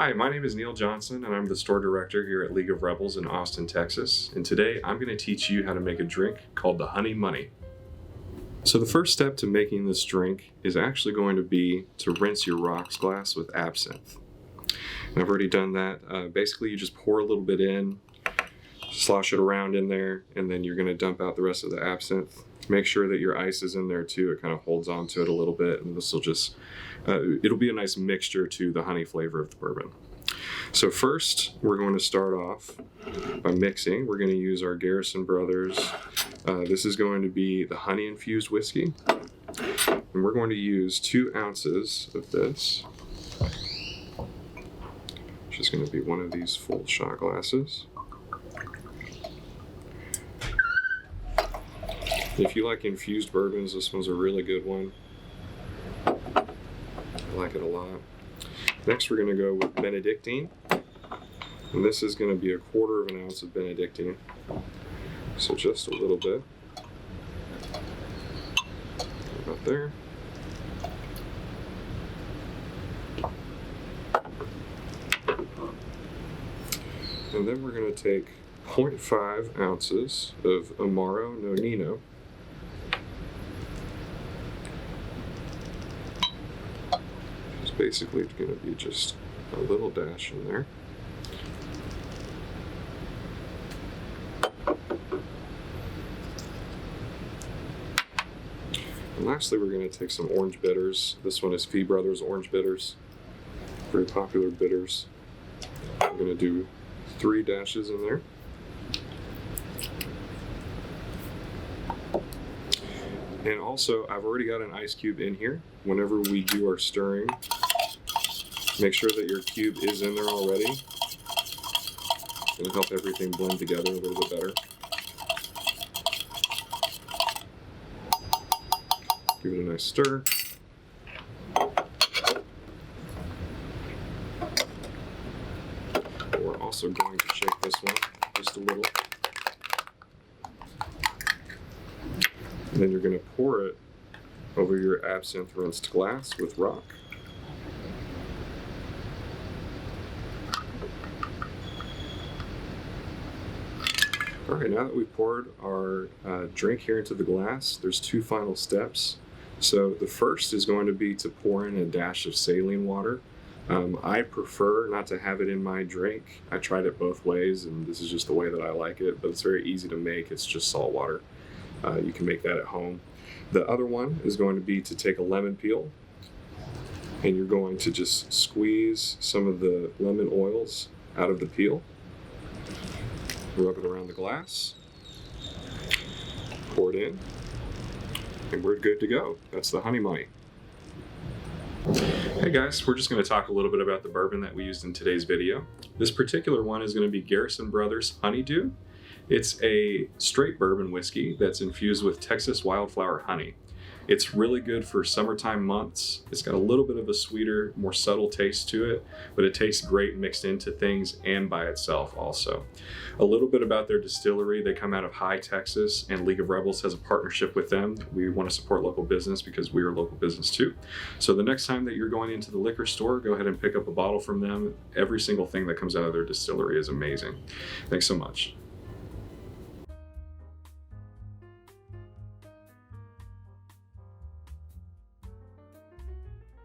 Hi, my name is Neil Johnson and I'm the store director here at League of Rebels in Austin, Texas. And today I'm going to teach you how to make a drink called the Honey Money. So the first step to making this drink is actually going to be to rinse your rocks glass with absinthe. And I've already done that. Basically you just pour a little bit in, slosh it around in there, and then you're going to dump out the rest of the absinthe. Make sure that your ice is in there too. It kind of holds on to it a little bit, and this will just, it'll be a nice mixture to the honey flavor of the bourbon. So first, we're going to start off by mixing. We're going to use our Garrison Brothers. This is going to be the honey infused whiskey. And we're going to use 2 ounces of this, which is going to be one of these full shot glasses. If you like infused bourbons, this one's a really good one. I like it a lot. Next, we're going to go with Benedictine. And this is going to be 1/4 of an ounce of Benedictine. So just a little bit. About there. And then we're going to take 0.5 ounces of Amaro Nonino. Basically it's going to be just a little dash in there. And lastly, we're going to take some orange bitters. This one is Fee Brothers Orange Bitters. Very popular bitters. I'm going to do 3 dashes in there. And also, I've already got an ice cube in here. Whenever we do our stirring, make sure that your cube is in there already. It'll help everything blend together a little bit better. Give it a nice stir. We're also going to shake this one just a little. And then you're going to pour it over your absinthe rinsed glass with rock. All right, now that we've poured our drink here into the glass, there's 2 final steps. So the first is going to be to pour in a dash of saline water. I prefer not to have it in my drink. I tried it both ways, and this is just the way that I like it, but it's very easy to make. It's just salt water. You can make that at home. The other one is going to be to take a lemon peel, and you're going to just squeeze some of the lemon oils out of the peel, rub it around the glass, pour it in, and we're good to go. That's the Honey Money. Hey guys, we're just going to talk a little bit about the bourbon that we used in today's video. This particular one is going to be Garrison Brothers Honeydew. It's a straight bourbon whiskey that's infused with Texas wildflower honey. It's really good for summertime months. It's got a little bit of a sweeter, more subtle taste to it, but it tastes great mixed into things and by itself also. A little bit about their distillery. They come out of High, Texas, and League of Rebels has a partnership with them. We want to support local business because we are local business too. So the next time that you're going into the liquor store, go ahead and pick up a bottle from them. Every single thing that comes out of their distillery is amazing. Thanks so much.